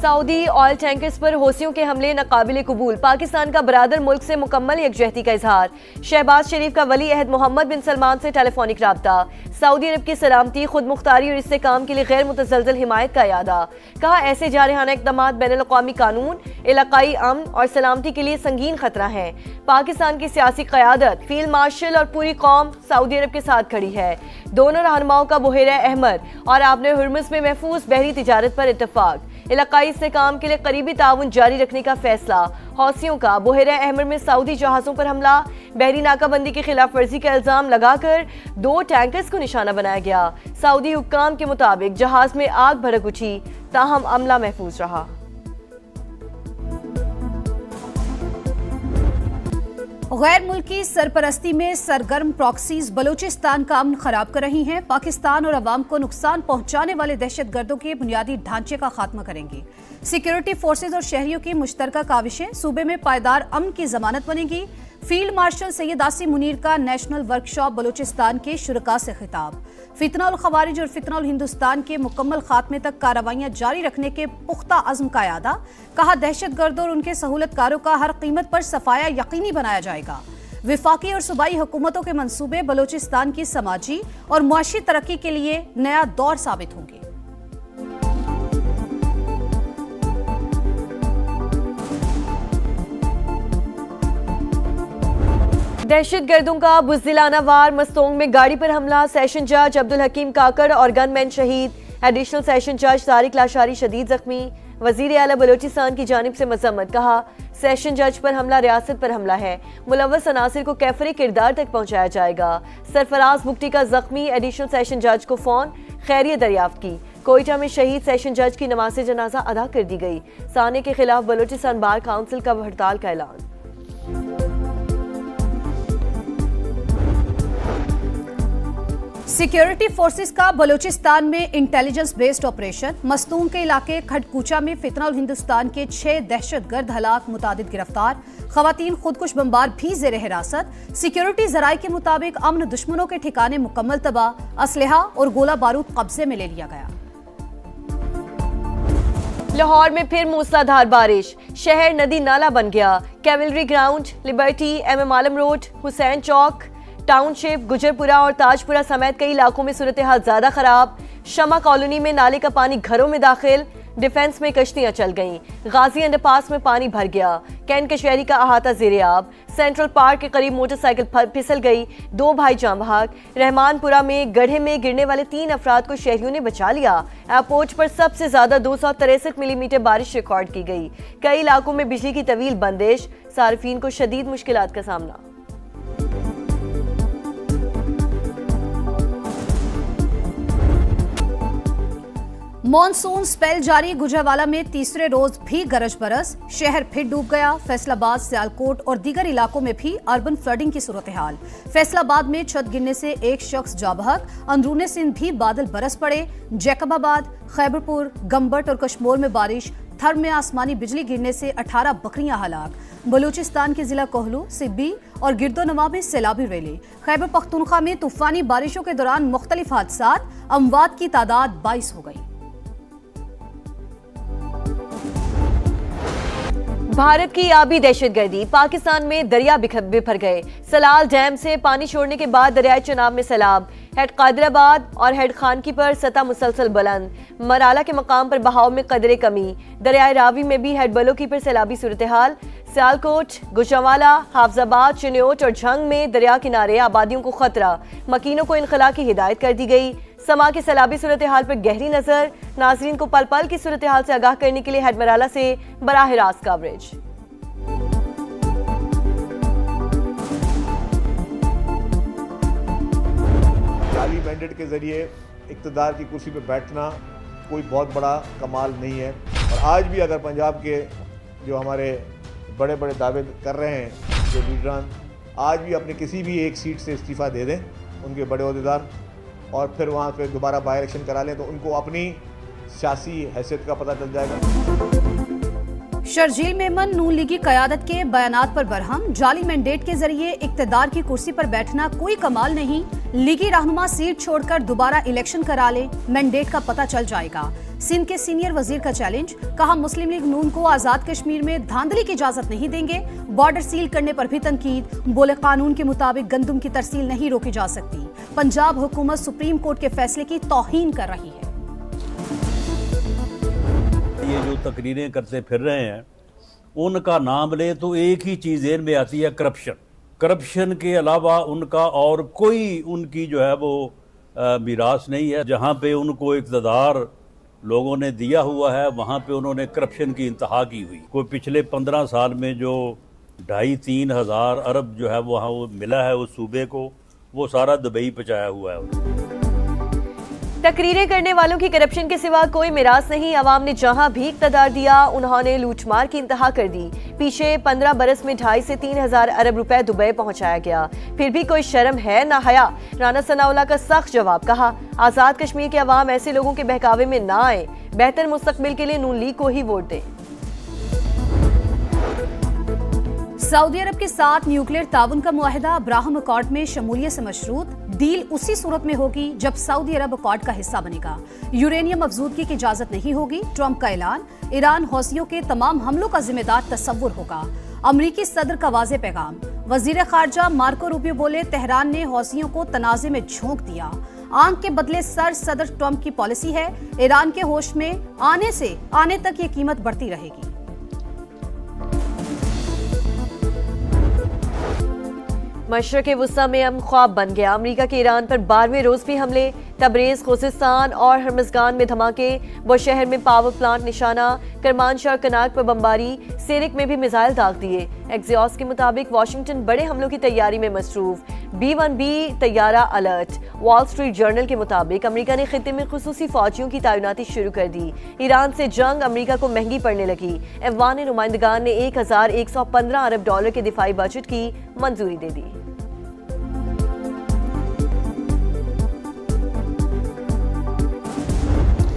Saudi oil tankers पर हौसियों के हमले नाकाबिले कबूल, पाकिस्तान का बरादर मुल्क से मुकम्मल यकजहती का इजहार। शहबाज शरीफ का वली अहद मोहम्मद बिन सलमान से टेलीफोनिक राब्ता, सऊदी अरब की सलामती, खुद मुख्तारी और इस्तेकाम के लिए गैर मुतज़लज़ल हिमायत का यादा। कहा ऐसे जारहाना इक़दाम बैनुल-अक़वामी कानून, इलाकाई अमन और सलामती के लिए संगीन खतरा है। पाकिस्तान की सियासी क़यादत, फील्ड मार्शल और पूरी कौम सऊदी अरब के साथ खड़ी है। दोनों रहनुमाओं का बुहेरा अहमर और आबने हुर्मुज़ में महफूज बहरी तिजारत पर इत्तफाक, इलाकाई इस्तेकाम के लिए करीबी ताउन जारी रखने का फैसला। हौसियों का बुहेरा अहमर में सऊदी जहाज़ों पर हमला, बहरी नाकाबंदी की खिलाफ वर्जी का इल्जाम लगाकर 2 टैंकर्स को निशाना बनाया गया। सऊदी हुक्काम के मुताबिक जहाज में आग भड़क उठी, ताहम अमला महफूज रहा। गैर मुल्की सरपरस्ती में सरगर्म प्रॉक्सीज बलूचिस्तान का अमन खराब कर रही हैं। पाकिस्तान और अवाम को नुकसान पहुंचाने वाले दहशतगर्दों के बुनियादी ढांचे का खात्मा करेंगी। सिक्योरिटी फोर्सेज और शहरियों की मुश्तरका काविशें सूबे में पायदार अमन की जमानत बनेगी। फील्ड मार्शल सैयद आसिम मुनीर का नेशनल वर्कशॉप बलूचिस्तान के शुरका से खिताब। फितना उल खवारिज और फितना उल हिंदुस्तान के मुकम्मल खात्मे तक कार्रवाइयां जारी रखने के पुख्ता अज़्म का यादा। कहा दहशतगर्दों और उनके सहूलतकारों का हर कीमत पर सफाया यकीनी बनाया जाएगा। विफाकी और सूबाई हुकूमतों के मंसूबे बलूचिस्तान की समाजी और मुआशी तरक्की के लिए नया दौर साबित होंगे। दहशतगर्दों का बुज़दिलाना वार, मस्तोंग में गाड़ी पर हमला, सेशन जज अब्दुल हकीम काकड़ और गनमैन शहीद, एडिशनल सेशन जज तारिक लाशारी शदीद जख्मी। वज़ीर आला बलूचिस्तान की जानिब से मज़म्मत, कहा सेशन जज पर हमला रियासत पर हमला है, मुलव्वस अनासिर को कैफरी किरदार तक पहुंचाया जाएगा। सरफराज बुगटी का जख्मी, एडिशनल सेशन जज को फोन, खैरियत दरियाफ्त की। कोयटा में शहीद सेशन जज की नमाज जनाजा अदा कर दी गई। साने के खिलाफ बलूचिस्तान बार काउंसिल का हड़ताल का ऐलान। सिक्योरिटी फोर्सेस का बलूचिस्तान में इंटेलिजेंस बेस्ड ऑपरेशन। मस्तूम के इलाके खडकूचा में फितना उल हिंदुस्तान के 6 दहशतगर्द हलाक, मुतादिद गिरफ्तार। खवातीन खुदकुश बमबार भी जेर हिरासत। सिक्योरिटी जराये के मुताबिक अमन दुश्मनों के ठिकाने मुकम्मल तबाह, असलहा और गोला बारूद कब्जे में ले लिया गया। लाहौर में फिर मूसलाधार बारिश, शहर नदी नाला बन गया। कैवलरी ग्राउंड, लिबर्टी, MM आलम रोड, हुसैन चौक, टाउनशिप, गुजरपुरा और ताजपुरा समेत कई इलाकों में सूरत हाल ज्यादा खराब। शमा कॉलोनी में नाले का पानी घरों में दाखिल, डिफेंस में कश्तियां चल गईं। गाजी अंडरपास में पानी भर गया। कैंट कशहरी का अहाता ज़ेरे-आब। सेंट्रल पार्क के करीब मोटरसाइकिल फिसल गई, 2 भाई जान बहक। रहमानपुरा में गड्ढे में गिरने वाले 3 अफराद को शहरियों ने बचा लिया। एयरपोर्ट पर सबसे ज्यादा 263 मिलीमीटर बारिश रिकॉर्ड की गई। कई इलाकों में बिजली की तवील बंदिश, सार्फिन को शदीद मुश्किलात का सामना। मॉनसून स्पेल जारी, गुजरावाला में तीसरे रोज भी गरज बरस, शहर फिर डूब गया। फैसलाबाद, सियालकोट और दीगर इलाकों में भी अर्बन फ्लडिंग की सूरत हाल। फैसलाबाद में छत गिरने से 1 शख्स जाबहक, अंदरूने सिंध भी बादल बरस पड़े। जैकबाबाद, खैबरपुर, गंबट और कश्मोर में बारिश। थर में आसमानी बिजली गिरने से 18 बकरियां हलाक। बलूचिस्तान के जिला कोहलू, सिब्बी और गिरदोनवा में सैलाबी रैली। खैबर पख्तूनख्वा में तूफानी बारिशों के दौरान मुख्तलिफ हादसात, अमवात की तादाद 22 हो गई। भारत की आबी दहशतगर्दी, पाकिस्तान में दरिया बिफर गए। सलाल डैम से पानी छोड़ने के बाद दरियाए चनाब में सैलाब। हेड कादराबाद और हेड खानकी पर सतह मुसलसल बुलंद। मराला के मकाम पर बहाव में कदरे कमी। दरियाए रावी में भी हेड बलोकी पर सैलाबी सूरत हाल। सियालकोट, गुजरावाला, हाफजाबाद, चिन्योट और झंग में दरिया किनारे आबादियों को खतरा। मकीनों को इनखला की हिदायत कर दी गई। समा के सैलाबी सूरत हाल पर गहरी नजर। नाजरीन को पल पल की सूरत हाल से आगाह करने के लिए हेड मराला से बराह रास्त कवरेज। जाली मैंडेट के जरिए इक़्तिदार की कुर्सी पर बैठना कोई बहुत बड़ा कमाल नहीं है। और आज भी अगर पंजाब के जो हमारे बड़े बड़े दावे कर रहे हैं जो लीडरान, आज भी अपने किसी भी एक सीट से इस्तीफ़ा दे दें उनके बड़े ओहदेदार, और फिर वहाँ पे दोबारा बाई इलेक्शन करा लें, तो उनको अपनी सियासी हैसियत का पता चल जाएगा। शर्जील मेमन नून लीगी कयादत के बयानात पर बरहम। जाली मैंडेट के जरिए इक्तदार की कुर्सी पर बैठना कोई कमाल नहीं। लीगी रहनुमा सीट छोड़कर दोबारा इलेक्शन करा ले, मैंडेट का पता चल जाएगा। सिंध के सीनियर वजीर का चैलेंज, कहा मुस्लिम लीग नून को आजाद कश्मीर में धांधली की इजाजत नहीं देंगे। बॉर्डर सील करने पर भी तनकीद, बोले कानून के मुताबिक गंदम की तरसील नहीं रोकी जा सकती। पंजाब हुकूमत सुप्रीम कोर्ट के फैसले की तौहीन कर रही है। ये जो तकरीरें करते फिर रहे हैं उनका नाम ले तो एक ही चीज़ ज़हन में आती है, करप्शन। करप्शन के अलावा उनका और कोई उनकी जो है वो मीरास नहीं है। जहाँ पे उनको इक़्तिदार लोगों ने दिया हुआ है वहाँ पे उन्होंने करप्शन की इंतहा की हुई। कोई पिछले 15 साल में जो 2,5-3 हज़ार अरब जो है वहाँ वो मिला है उस सूबे को, वो सारा दुबई पहुँचाया हुआ है। तकरीरें करने वालों की करप्शन के सिवा कोई मिरास नहीं। अवाम ने जहां भी इक़्तिदार दिया उन्होंने लूटमार की इंतहा कर दी। पीछे 15 बरस में 2,500 से 3,000 अरब रुपए दुबई पहुंचाया गया, फिर भी कोई शर्म है ना हया। राना सनाउल्लाह का सख्त जवाब, कहा आजाद कश्मीर के अवाम ऐसे लोगों के बहकावे में ना आए, बेहतर मुस्तकबिल के लिए नून लीग को ही वोट दें। सऊदी अरब के साथ न्यूक्लियर ताउन का मुआहिदा अब्राहम अकॉर्ड में शमूलियत से मशरूत। डील उसी सूरत में होगी जब सऊदी अरब अकॉर्ड का हिस्सा बनेगा। यूरेनियम अफजूदगी की इजाजत नहीं होगी, ट्रंप का ऐलान। ईरान हौसियों के तमाम हमलों का जिम्मेदार तस्वुर होगा। अमरीकी सदर का वाज़ेह पैगाम। वजीर खारजा मार्को रूबियो बोले तेहरान ने हौसियों को तनाज़े में झोंक दिया। आंख के बदले सर सदर ट्रंप की पॉलिसी है। ईरान के होश में आने से आने तक ये कीमत बढ़ती रहेगी। मशरक़ वुस्ता में अमन ख्वाब बन गया। अमरीका के ईरान पर 12वें रोज भी हमले। तबरेज, खुजिस्तान और हरमजगान में धमाके। बुशहर में पावर प्लांट निशाना। करमानशाह कनाक पर बमबारी। सेरिक में भी मिसाइल दाग दिए। एक्सियोस के मुताबिक वाशिंगटन बड़े हमलों की तैयारी में मसरूफ। B-1B तैयारा अलर्ट। वॉल स्ट्रीट जर्नल के मुताबिक अमरीका ने खित्ते में खुसूसी फौजियों की तैनाती शुरू कर दी। ईरान से जंग अमरीका को महंगी पड़ने लगी। अफ़गान नुमाइंदगान ने 1,115 अरब डॉलर के दिफाई बजट की मंजूरी दे दी।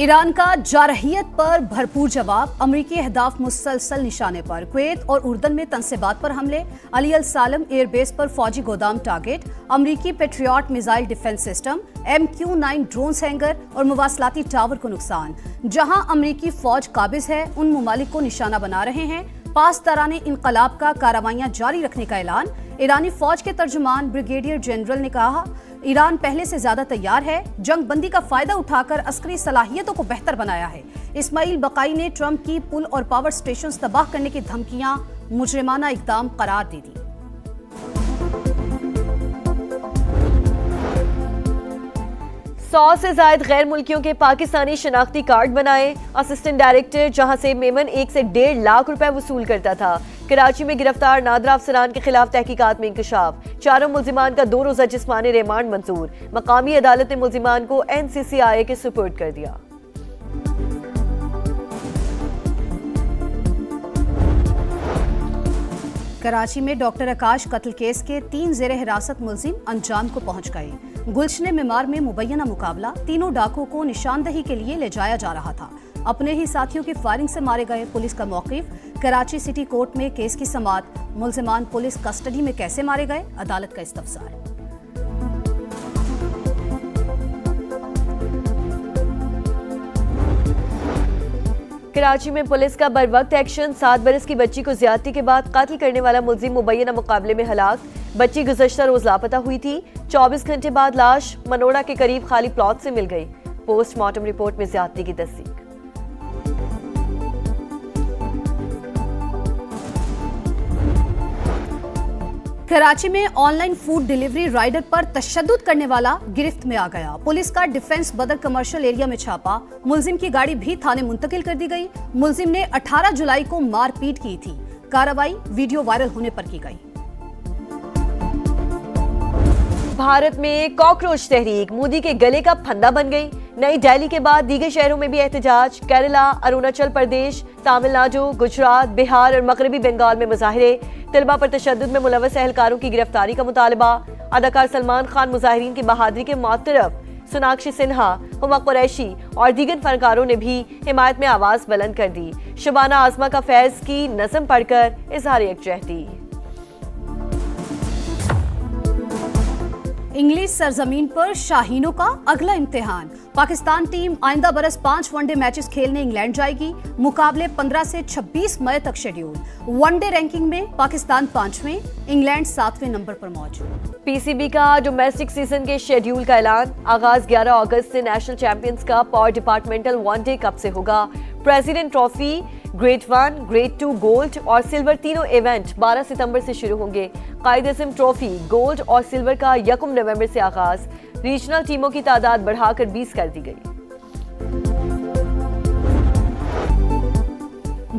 ईरान का जारहियत पर भरपूर जवाब। अमरीकी अहदाफ मुसलसल निशाने पर। कुवैत और उर्दन में तनसेबात पर हमले। अली अल सालम एयरबेस पर फौजी गोदाम टारगेट। अमरीकी patriot missile defence system, MQ-9 drone hanger और मुवासलाती टावर को नुकसान। जहां अमरीकी फौज काबिज है उन ममालिक को निशाना बना रहे हैं। पासदाराने इनकलाब का कार्रवाइयां जारी रखने का ऐलान। ईरानी फौज के तर्जुमान ब्रिगेडियर जनरल ने कहा ईरान पहले से ज्यादा तैयार है। जंग बंदी का फायदा उठाकर अस्करी सलाहियतों को बेहतर बनाया है। इस्माइल बकाई ने ट्रंप की पुल और पावर स्टेशन तबाह करने की धमकियां मुजरिमाना इकदाम करार दे दी। सौ से ज्यादा गैर मुल्कियों के पाकिस्तानी शनाख्ती कार्ड बनाए। असिस्टेंट डायरेक्टर जहां से मेमन 1 से 1.5 लाख रुपए वसूल करता था। कराची में गिरफ्तार नादरा अफसरान के खिलाफ तहकीकात में इंकशाफ। 4 मुल्जिमान का 2 रोजा जिस्मानी रिमांड मंजूर। मकामी अदालत ने मुल्जिमान को NCCIA के सुपुर्द कर दिया। कराची में डॉक्टर आकाश कत्ल केस के 3 जेर हिरासत मुल्जिम अंजाम को पहुंच गए। गुलशन मेमार में मुबैना मुकाबला। तीनों डाकुओं को निशानदही के लिए ले जाया जा रहा था। अपने ही साथियों की फायरिंग से मारे गए। पुलिस का मौक़िफ़। कराची सिटी कोर्ट में केस की समाअत। मुल्जिमान पुलिस कस्टडी में कैसे मारे गए, अदालत का इस्तफसार। कराची में पुलिस का बरवक्त एक्शन। 7 बरस की बच्ची को ज्यादती के बाद कत्ल करने वाला मुल्जिम मुबैना मुकाबले में हलाक। बच्ची गुज़श्ता रोज लापता हुई थी। 24 घंटे बाद लाश मनोड़ा के करीब खाली प्लॉट से मिल गई। पोस्टमार्टम रिपोर्ट में ज्यादती की तस्दीक। कराची में ऑनलाइन फूड डिलीवरी राइडर पर तशद्दुद करने वाला गिरफ्त में आ गया। पुलिस का डिफेंस बदर कमर्शियल एरिया में छापा। मुल्जिम की गाड़ी भी थाने मुंतकिल कर दी गई। मुल्जिम ने 18 जुलाई को मारपीट की थी। कार्रवाई वीडियो वायरल होने पर की गई। भारत में कॉकरोच तहरीक मोदी के गले का फंदा बन गई। नई दिल्ली के बाद दीगर शहरों में भी एहतजाज। केरला, अरुणाचल प्रदेश, तमिलनाडु, गुजरात, बिहार और मगरबी बंगाल में मुजाहिरे। तलबा पर तशद्दुद में मुलव्वस एहलकारों की गिरफ्तारी का मुतालबा। अदाकार सलमान खान मुजाहिरीन की बहादुरी के मुतरफ। सोनाक्षी सिन्हा हुमा कुरैशी और दीगर फनकारों ने भी हिमायत में आवाज बुलंद कर दी। शबाना आजमा का फैज की नज़म पढ़कर इजहार यकजहती। इंग्लिश सरजमीन पर शाहीनों का अगला इम्तिहान। पाकिस्तान टीम आइंदा बरस 5 वनडे मैचेस खेलने इंग्लैंड जाएगी। मुकाबले 15 से 26 मई तक शेड्यूल। वनडे रैंकिंग में पाकिस्तान 5वें, इंग्लैंड 7वें नंबर पर मौजूद। पीसीबी का डोमेस्टिक सीजन के शेड्यूल का ऐलान। आगाज 11 अगस्त से नेशनल चैंपियंस कप और डिपार्टमेंटल वनडे कप से होगा। President trophy, grade 1, grade 2 gold और सिल्वर तीनों इवेंट 12 सितंबर से शुरू होंगे। कायद-ए-आज़म ट्रॉफी, गोल्ड और सिल्वर का 1 नवंबर से आगाज। रीजनल टीमों की तादाद बढ़ाकर 20 कर दी गई।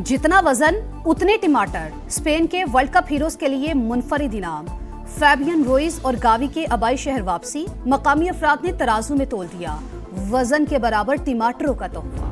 जितना वजन उतने टमाटर। स्पेन के वर्ल्ड कप हीरोज के लिए मुनफरिद इनाम। फैबियन रोइज और गावी के आबाई शहर वापसी। मकामी अफराद ने तराजू में तोल दिया। वजन के बराबर टमाटरों का तोहफा।